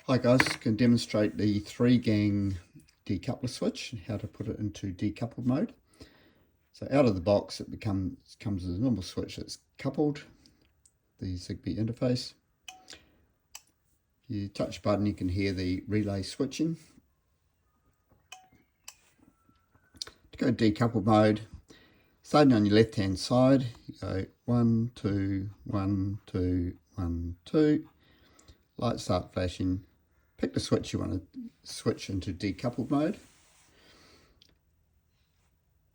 Hi guys, can demonstrate the 3-gang decoupler switch and how to put it into decoupled mode. So out of the box it comes as a normal switch that's coupled, the Zigbee interface. You touch the button, you can hear the relay switching. To go decoupled mode, starting on your left hand side, you go 1, 2, 1, 2, 1, 2. Lights start flashing. Pick the switch you want to switch into decoupled mode,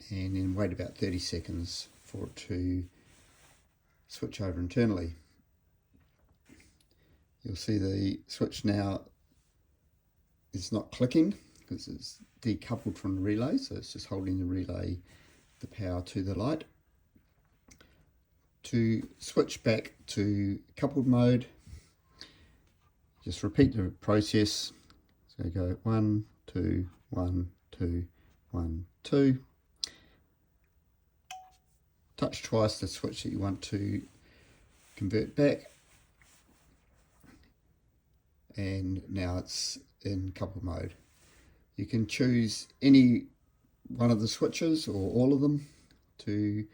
and then wait about 30 seconds for it to switch over internally. You'll see the switch now is not clicking because it's decoupled from the relay, so it's just holding the relay, the power to the light. To switch back to coupled mode, just repeat the process. So go 1, 2, 1, 2, 1, 2. Touch twice the switch that you want to convert back, and now it's in coupled mode. You can choose any one of the switches or all of them to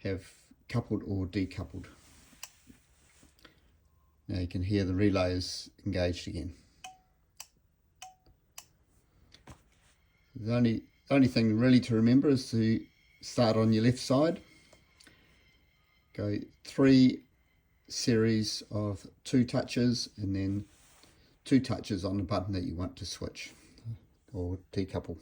have coupled or decoupled. Now you can hear the relay is engaged again. The only thing really to remember is to start on your left side. Go 3 series of 2 touches and then 2 touches on the button that you want to switch or decouple.